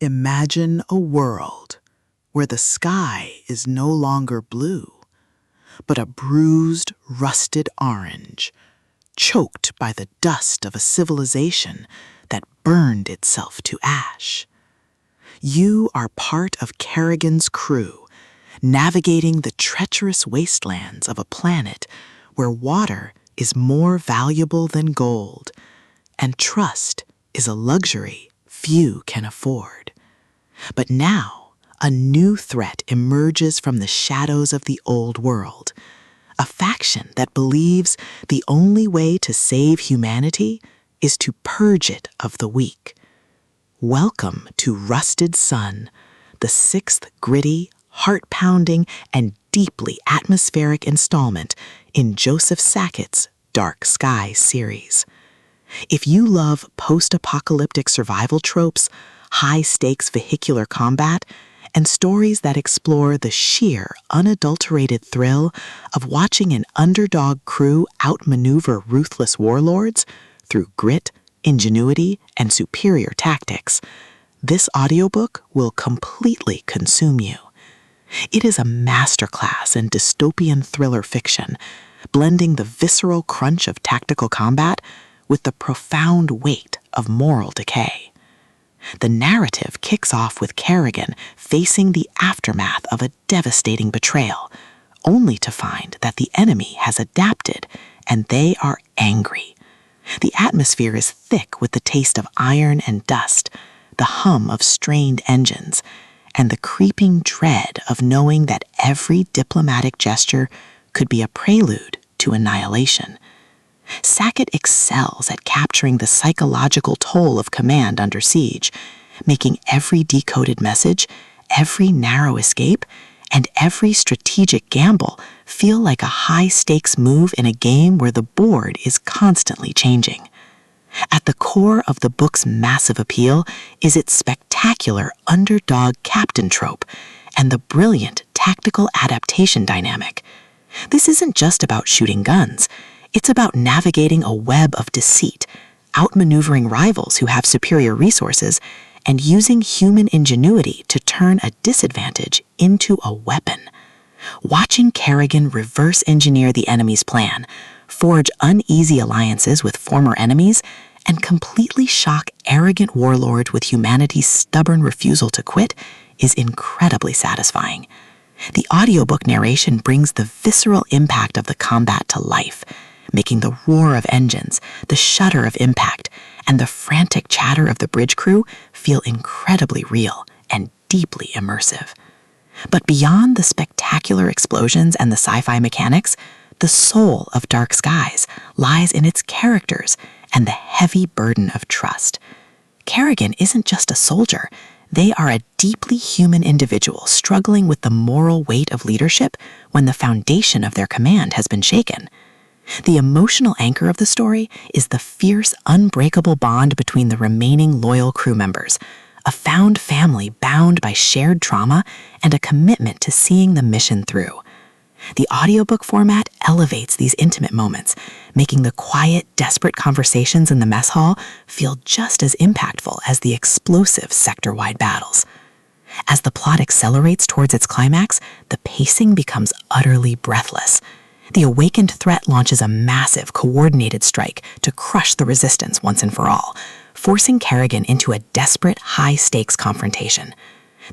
Imagine a world where the sky is no longer blue, but a bruised, rusted orange, choked by the dust of a civilization that burned itself to ash. You are part of Kerrigan's crew, navigating the treacherous wastelands of a planet where water is more valuable than gold, and trust is a luxury few can afford. But now, a new threat emerges from the shadows of the old world, a faction that believes the only way to save humanity is to purge it of the weak. Welcome to Rusted Sun, the sixth gritty, heart-pounding, and deeply atmospheric installment in Joseph Sackett's Dark Sky series. If you love post-apocalyptic survival tropes, high-stakes vehicular combat, and stories that explore the sheer, unadulterated thrill of watching an underdog crew outmaneuver ruthless warlords through grit, ingenuity, and superior tactics, this audiobook will completely consume you. It is a masterclass in dystopian thriller fiction, blending the visceral crunch of tactical combat with the profound weight of moral decay. The narrative kicks off with Kerrigan facing the aftermath of a devastating betrayal, only to find that the enemy has adapted and they are angry. The atmosphere is thick with the taste of iron and dust, the hum of strained engines, and the creeping dread of knowing that every diplomatic gesture could be a prelude to annihilation. Sackett excels at capturing the psychological toll of command under siege, making every decoded message, every narrow escape, and every strategic gamble feel like a high-stakes move in a game where the board is constantly changing. At the core of the book's massive appeal is its spectacular Underdog Captain trope and the brilliant tactical adaptation dynamic. This isn't just about shooting guns. It's about navigating a web of deceit, outmaneuvering rivals who have superior resources, and using human ingenuity to turn a disadvantage into a weapon. Watching Kerrigan reverse engineer the enemy's plan, forge uneasy alliances with former enemies, and completely shock arrogant warlords with humanity's stubborn refusal to quit is incredibly satisfying. The audiobook narration brings the visceral impact of the combat to life, making the roar of engines, the shudder of impact, and the frantic chatter of the bridge crew feel incredibly real and deeply immersive. But beyond the spectacular explosions and the sci-fi mechanics, the soul of Dark Skies lies in its characters and the heavy burden of trust. Kerrigan isn't just a soldier. They are a deeply human individual struggling with the moral weight of leadership when the foundation of their command has been shaken. The emotional anchor of the story is the fierce, unbreakable bond between the remaining loyal crew members, a found family bound by shared trauma and a commitment to seeing the mission through. The audiobook format elevates these intimate moments, making the quiet, desperate conversations in the mess hall feel just as impactful as the explosive sector-wide battles. As the plot accelerates towards its climax, the pacing becomes utterly breathless. The awakened threat launches a massive, coordinated strike to crush the resistance once and for all, forcing Kerrigan into a desperate, high-stakes confrontation.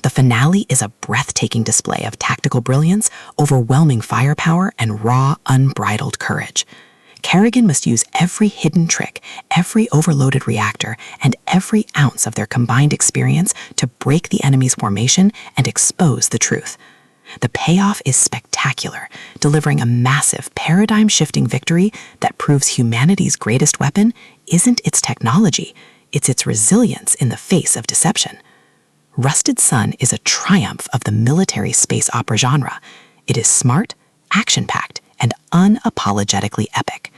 The finale is a breathtaking display of tactical brilliance, overwhelming firepower, and raw, unbridled courage. Kerrigan must use every hidden trick, every overloaded reactor, and every ounce of their combined experience to break the enemy's formation and expose the truth. The payoff is spectacular, delivering a massive, paradigm-shifting victory that proves humanity's greatest weapon isn't its technology, it's its resilience in the face of deception. Rusted Sun is a triumph of the military space opera genre. It is smart, action-packed, and unapologetically epic.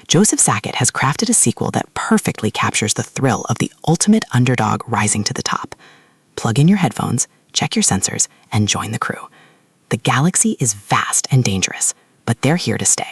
Joseph Sackett has crafted a sequel that perfectly captures the thrill of the ultimate underdog rising to the top. Plug in your headphones, check your sensors, and join the crew. The galaxy is vast and dangerous, but they're here to stay.